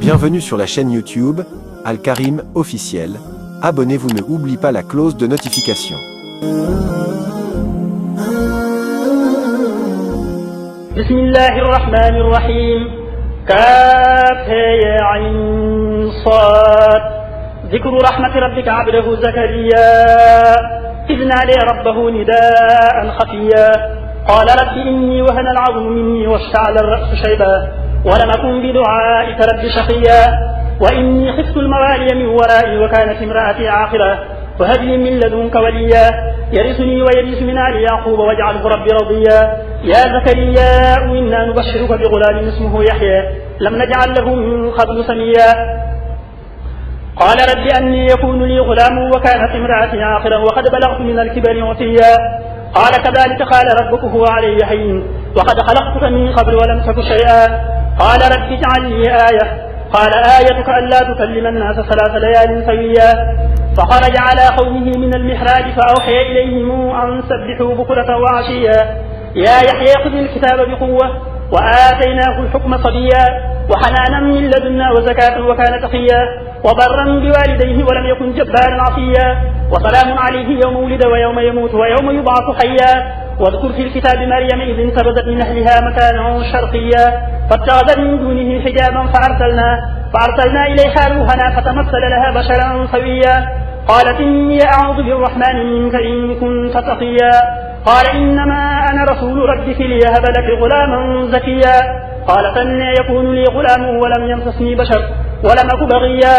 Bienvenue sur la chaîne YouTube, Al-Karim officiel. Abonnez-vous, ne oubliez pas la cloche de notification. بسم الله الرحمن الرحيم كاف يا عين صاد ذكر رحمة ربك عبده زكريا إذ نادى ربه نداء خفيا قال رب إني وهن العظم مني واشتعل الرأس شيبا ولم أكن بدعائك رب شقيا وإني خفت الموالي من ورائي وكانت امرأتي عاقرة فهب لي من لدنك وليا يرثني ويرث من آل يعقوب واجعله ربي رضيا يا زكريا إنا نبشرك بغلام اسمه يحيى لم نجعل له من قبل سميا قال رب أني يكون لي غلام وكانت امرأتي عاقرا وقد بلغت من الكبر عتيا قال كذلك قال ربك هو علي هين وقد خلقتك من قبل ولم تك شيئا قال رب اجعل لي آية قال آيتك ألا تكلم الناس 3 ليال سويا فخرج على قومه من المحراب فأوحي إليهم أن سبحوا بكرة وعشيا يا يحيى خذ الكتاب بقوة وآتيناه الحكم صبيا وحنانا من لدنا وزكاة وكان تقيا وبرا بوالديه ولم يكن جبارا عصيا وسلام عليه يوم ولد ويوم يموت ويوم يبعث حيا واذكر في الكتاب مريم إذ انتبذت من أهلها مكانا شرقيا فاتخذت من دونه حجابا فأرسلنا إليها روحنا فتمثل لها بشرا سويا قالت إني أعوذ بالرحمن منك إن كنت تقيا قال إنما أنا رسول ربك ليهب لك غلاما زكيا قالت أنى يكون لي غلام ولم يمسسني بشر ولم أك بغيا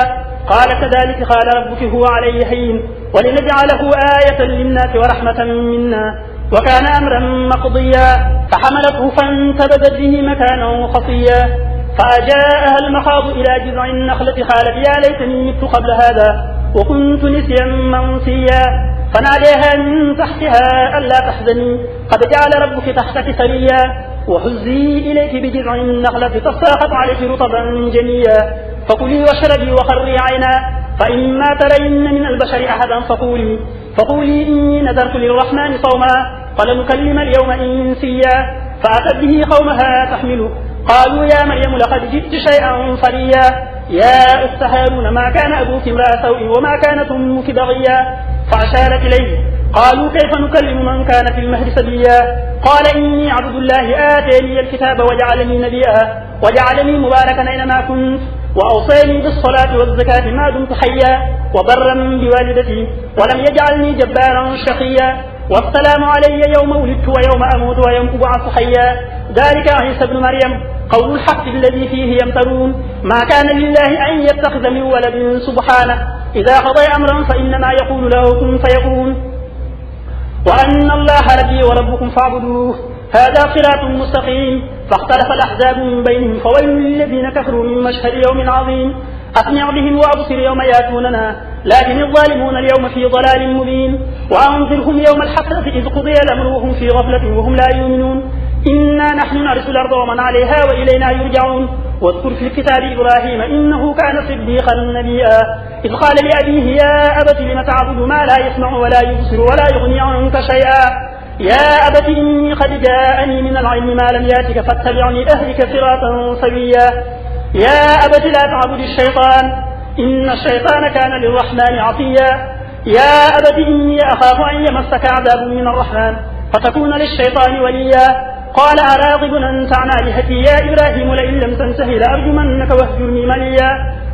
قال كذلك قال ربك هو علي هين ولنجعله آية للناس ورحمة منا وكان أمرا مقضيا فحملته فانتبذت به مكانا خصيا فأجاءها المخاض إلى جذع النخلة قالت يا ليتني مت قبل هذا وكنت نسيا منسيا فناديها من تحتها ألا تحزني قد جعل ربك تحتك سريا وهزي إليك بجذع النخلة تساقط عليك رطبا جنيا فكلي واشربي وقري عينا فإما ترين من البشر أحدا فقولي إني نذرت للرحمن صوما فلن نكلم اليوم إنسيا فأتت به قومها تحمله قالوا يا مريم لقد جئت شيئا فريا يا أخت هارون ما كان أبوك امرأ سوء وما كانت أمك بغيا فأشارت إليه قالوا كيف نكلم من كان في المهد سبيا قال إني عبد الله آتاني الكتاب وجعلني نبيا وجعلني مباركا أينما كنت وأوصاني بالصلاة والزكاة ما دمت حيا وبرا بوالدتي ولم يجعلني جبارا شقيا والسلام علي يوم ولدت ويوم أموت ويوم أبعث حيا ذلك عيسى ابن مريم قول الحق الذي فيه يمترون ما كان لله أن يتخذ من ولد سبحانه إذا قضى أمرا فإنما يقول له كن فيكون وأن الله ربي وربكم فاعبدوه هذا صراط مستقيم فاختلف الأحزاب من بينهم فويل للذين كفروا من مشهد يوم عظيم أسمع بهم وأبصر يوم يأتوننا لكن الظالمون اليوم في ضلال مبين وأنذرهم يوم الحسرة إذ قضي الأمر وهم في غفلة وهم لا يؤمنون إنا نحن نرث الأرض ومن عليها وإلينا يرجعون واذكر في الكتاب إبراهيم إنه كان صديقا نبيا إذ قال لأبيه يا أبت لم تعبد ما لا يسمع ولا يبصر ولا يغني عنك شيئا يا أبت إني قد جاءني من العلم ما لم يأتك فاتبعني أهلك صراطا سويا يا أبت لا تعبد الشيطان إن الشيطان كان للرحمن عصيا يا أبت إني أخاف أن يمسك عذاب من الرحمن فتكون للشيطان وليا قال أراغب أنت عن آلهتي يا إبراهيم لئن لم تنته لأرجمنك واهجرني مليا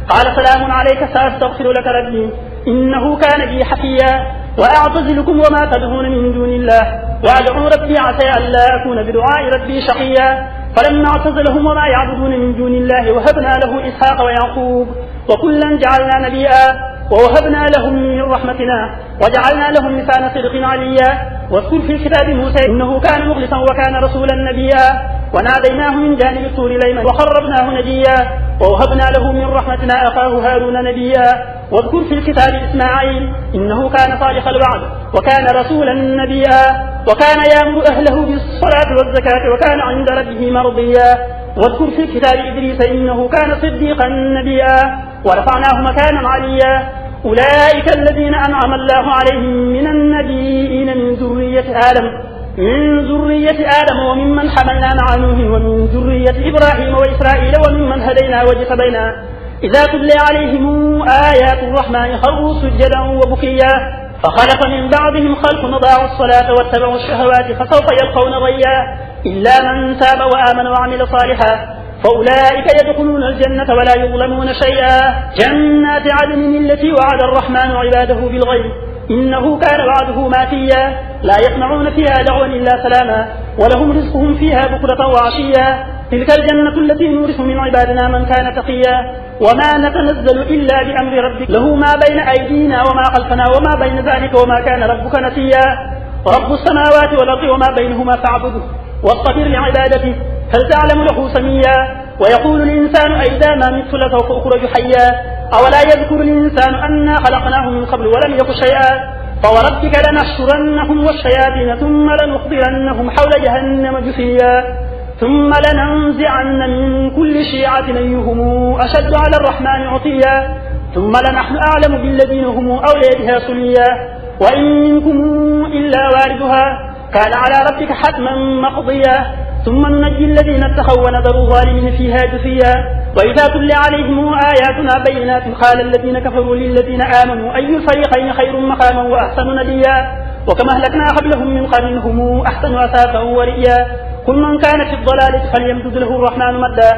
قال سلام عليك سأستغفر لك ربي إنه كان بي حفيا وأعتزلكم وما تدعون من دون الله وأدعو ربي عسى ألا أكون بدعاء ربي شقيا فلما اعتزلهم وما يعبدون من دون الله وهبنا له إسحاق ويعقوب وكلا جعلنا نبيا ووهبنا لهم من رحمتنا وجعلنا لهم لسان صدق عليا واذكر في الكتاب موسى إنه كان مخلصا وكان رسولا نبيا وناديناه من جانب الطور الأيمن وقربناه نجيا ووهبنا له من رحمتنا أخاه هارون نبيا واذكر في الكتاب إسماعيل إنه كان صادق الوعد وكان رسولا نبيا وكان يأمر أهله بالصلاة والزكاة وكان عند ربه مرضيا واذكر في الكتاب إدريس إنه كان صديقا نبيا ورفعناه مكانا عليا أولئك الذين أنعم الله عليهم من النبيين من ذرية آدم وممن حملنا مع نوح ومن ذرية إبراهيم وإسرائيل وممن هدينا واجتبينا إذا تتلى عليهم آيات الرحمن خروا سجدا وبكيا فخلف من بعدهم خلف أضاعوا الصلاة واتبعوا الشهوات فسوف يلقون غيا إلا من تاب وآمن وعمل صالحا فأولئك يدخلون الجنة ولا يظلمون شيئا جنات عدن التي وعد الرحمن عباده بالغيب إنه كان وعده ماتيا لا يسمعون فيها لغوا إلا سلاما ولهم رزقهم فيها بكرة وعشيا تلك الجنة التي نورث من عبادنا من كان تقيا وما نتنزل إلا بأمر ربك له ما بين أيدينا وما خلفنا وما بين ذلك وما كان ربك نسيا رب السماوات والأرض وما بينهما فاعبده واصطبر لعبادته هل تعلم له سميا ويقول الإنسان أئذا ما مت لسوف أخرج حيا أولا يذكر الإنسان أنا خلقناه من قبل ولم يك شيئا فوربك لنحشرنهم والشياطين ثم لنحضرنهم حول جهنم جثيا ثم لننزعن من كل شيعة أيهم أشد على الرحمن عتيا ثم لنحن أعلم بالذين هم أولى بها صليا وإن منكم إلا واردها كان على ربك حتما مقضيا ثم ننجي الذين اتقوا ونذر الظالمين فيها جثيا وإذا تتلى عليهم آياتنا بينات قال الذين كفروا للذين آمنوا أي الفريقين خير مقاما وأحسن نديا وكما أهلكنا قبلهم من قرن هم أحسن أثاثا ورئيا كل من كان في الضلالة فليمدد له الرحمن مدا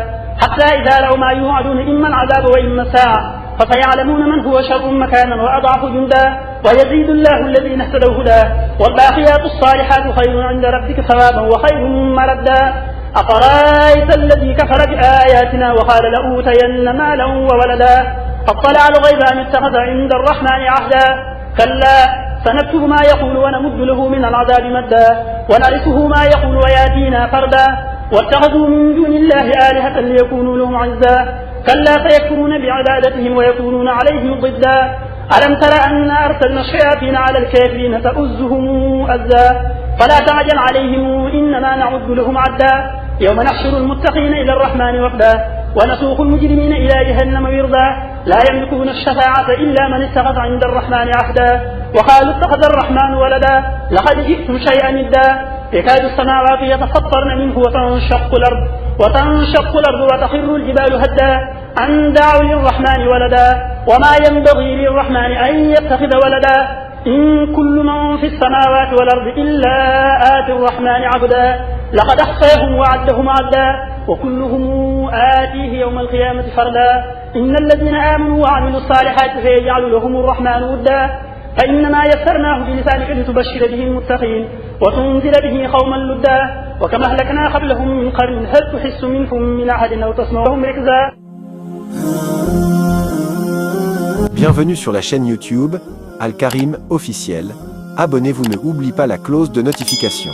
حتى إذا رأوا ما يوعدون إما العذاب وإما الساعة فسيعلمون من هو شر مكانا وأضعف جندا ويزيد الله الذين اهتدوا هدى والباقيات الصالحات خير عند ربك ثوابا وخير مردا أفرأيت الذي كفر بآياتنا وقال لأوتين مالا وولدا أطلع الغيب أم اتخذ عند الرحمن عهدا كلا سنكتب ما يقول ونمد له من العذاب مدا ونرثه ما يقول وياتينا فردا واتخذوا من دون الله آلهة ليكونوا لهم عزا كلا سيكفرون بعبادتهم ويكونون عليهم ضدا ألم تر أنا أرسلنا الشياطين على الكافرين تؤزهم أزا فلا تعجل عليهم إنما نعد لهم عدا يوم نحشر المتقين إلى الرحمن وفدا ونسوق المجرمين إلى جهنم وردا لا يملكون الشفاعة إلا من اتخذ عند الرحمن عهدا وقالوا اتخذ الرحمن ولدا لقد جئتم شيئا إدا يكاد السماوات يتفطرن منه وتنشق الأرض وتخر الجبال هدا أن دعوا للرحمن ولدا وما ينبغي للرحمن أن يتخذ ولدا إن كل من في السماوات والأرض إلا آتي الرحمن عبدا لقد أحصاهم وعدهم عدا وكلهم آتيه يوم القيامة فردا إن الذين آمنوا وعملوا الصالحات سيجعل لهم الرحمن ودا فإنما يسرناه بلسانك لتبشر به المتقين وتنذر به قوما لدا وكما أهلكنا قبلهم من قرن هل تحس منهم من أحد أو تسمع لهم ركزا. Bienvenue sur la chaîne YouTube Al Karim officiel. Abonnez-vous, ne oubliez pas la cloche de notification.